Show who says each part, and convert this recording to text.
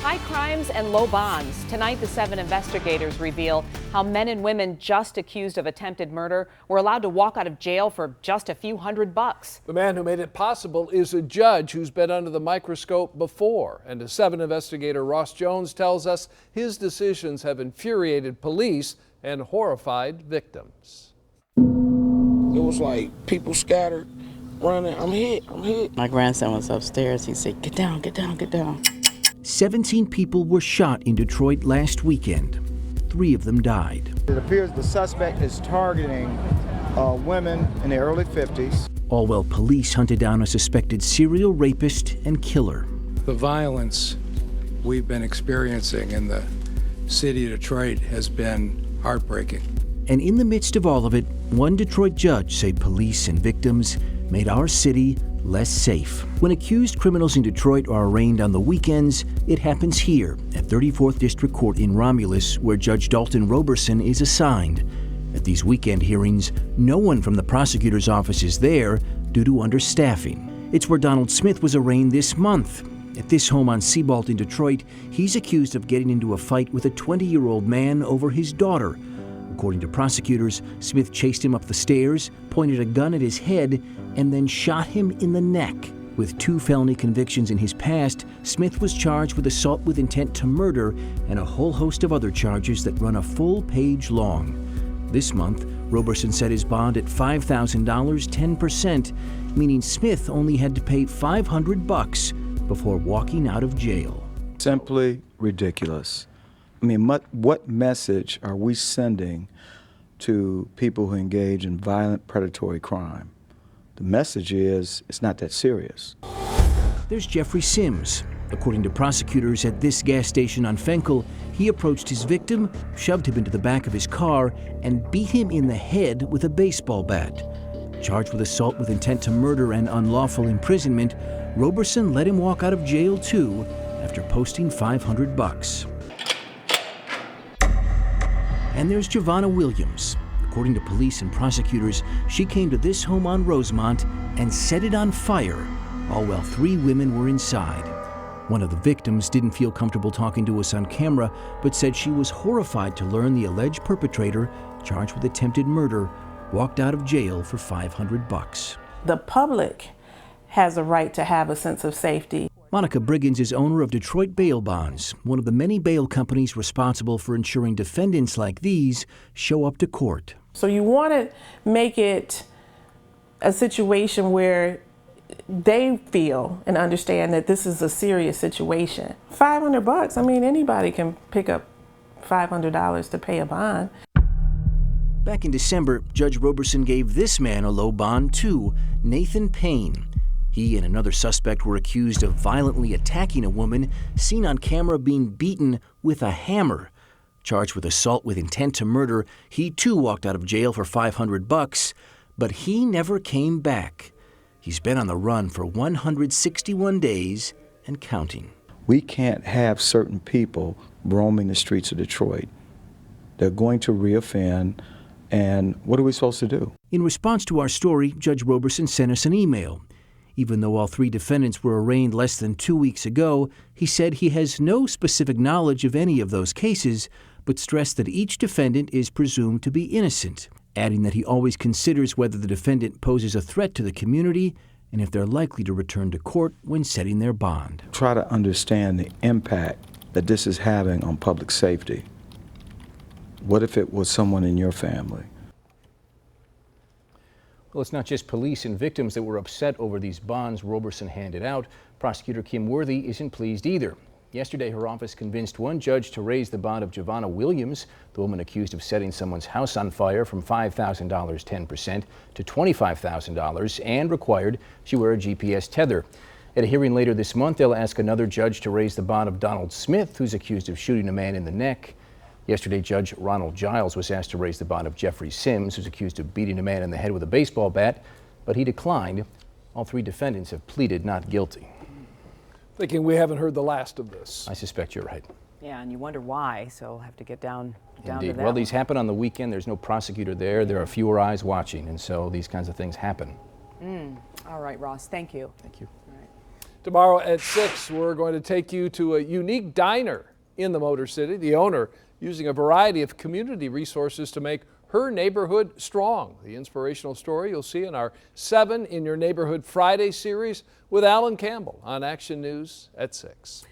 Speaker 1: High crimes and low bonds. Tonight, the 7 investigators reveal how men and women just accused of attempted murder were allowed to walk out of jail for just a few $100.
Speaker 2: The man who made it possible is a judge who's been under the microscope before. And a 7 investigator, Ross Jones, tells us his decisions have infuriated police and horrified victims.
Speaker 3: It was like people scattered, running. I'm hit.
Speaker 4: My grandson was upstairs. He said, "Get down, get down, get down."
Speaker 5: 17 people were shot in Detroit last weekend. 3 of them died.
Speaker 6: It appears the suspect is targeting women in their early 50s.
Speaker 5: All while police hunted down a suspected serial rapist and killer.
Speaker 7: The violence we've been experiencing in the city of Detroit has been heartbreaking.
Speaker 5: And in the midst of all of it, one Detroit judge said police and victims made our city less safe. When accused criminals in Detroit are arraigned on the weekends, it happens here at 34th District Court in Romulus, where Judge Dalton Roberson is assigned. At these weekend hearings, no one from the prosecutor's office is there due to understaffing. It's where Donald Smith was arraigned this month. At this home on Seabolt in Detroit, he's accused of getting into a fight with a 20-year-old man over his daughter. According to prosecutors, Smith chased him up the stairs, pointed a gun at his head, and then shot him in the neck. With 2 felony convictions in his past, Smith was charged with assault with intent to murder and a whole host of other charges that run a full page long. This month, Roberson set his bond at $5,000, 10%, meaning Smith only had to pay $500 before walking out of jail.
Speaker 6: Simply ridiculous. I mean, what message are we sending to people who engage in violent predatory crime? The message is, it's not that serious.
Speaker 5: There's Jeffrey Sims. According to prosecutors at this gas station on Fenkell, he approached his victim, shoved him into the back of his car, and beat him in the head with a baseball bat. Charged with assault with intent to murder and unlawful imprisonment, Roberson let him walk out of jail too after posting $500. And there's Giovanna Williams. According to police and prosecutors, she came to this home on Rosemont and set it on fire, all while 3 women were inside. One of the victims didn't feel comfortable talking to us on camera, but said she was horrified to learn the alleged perpetrator, charged with attempted murder, walked out of jail for $500.
Speaker 4: The public has a right to have a sense of safety.
Speaker 5: Monica Briggins is owner of Detroit Bail Bonds, one of the many bail companies responsible for ensuring defendants like these show up to court.
Speaker 4: So you want to make it a situation where they feel and understand that this is a serious situation. $500, I mean, anybody can pick up $500 to pay a bond.
Speaker 5: Back in December, Judge Roberson gave this man a low bond too, Nathan Payne. He and another suspect were accused of violently attacking a woman seen on camera being beaten with a hammer. Charged with assault with intent to murder, he too walked out of jail for $500, but he never came back. He's been on the run for 161 days and counting.
Speaker 6: We can't have certain people roaming the streets of Detroit. They're going to reoffend, and what are we supposed to do?
Speaker 5: In response to our story, Judge Roberson sent us an email. Even though all 3 defendants were arraigned less than 2 weeks ago, he said he has no specific knowledge of any of those cases, but stressed that each defendant is presumed to be innocent, adding that he always considers whether the defendant poses a threat to the community and if they're likely to return to court when setting their bond.
Speaker 6: Try to understand the impact that this is having on public safety. What if it was someone in your family?
Speaker 8: Well, it's not just police and victims that were upset over these bonds Roberson handed out. Prosecutor Kim Worthy isn't pleased either. Yesterday, her office convinced one judge to raise the bond of Giovanna Williams, the woman accused of setting someone's house on fire, from $5,000, 10%, to $25,000, and required she wear a GPS tether. At a hearing later this month, they'll ask another judge to raise the bond of Donald Smith, who's accused of shooting a man in the neck. Yesterday, Judge Ronald Giles was asked to raise the bond of Jeffrey Sims, who's accused of beating a man in the head with a baseball bat, but he declined. All 3 defendants have pleaded not guilty.
Speaker 2: Thinking we haven't heard the last of this.
Speaker 8: I suspect you're right.
Speaker 1: Yeah, and you wonder why, so we'll have to get down to
Speaker 8: Indeed.
Speaker 1: that.
Speaker 8: Well, these happen on the weekend. There's no prosecutor there. There are fewer eyes watching, and so these kinds of things happen.
Speaker 1: All right, Ross, thank you.
Speaker 8: Thank you.
Speaker 1: All right.
Speaker 2: Tomorrow at 6, we're going to take you to a unique diner in the Motor City. The owner using a variety of community resources to make her neighborhood strong. The inspirational story you'll see in our 7 in Your Neighborhood Friday series with Alan Campbell on Action News at 6.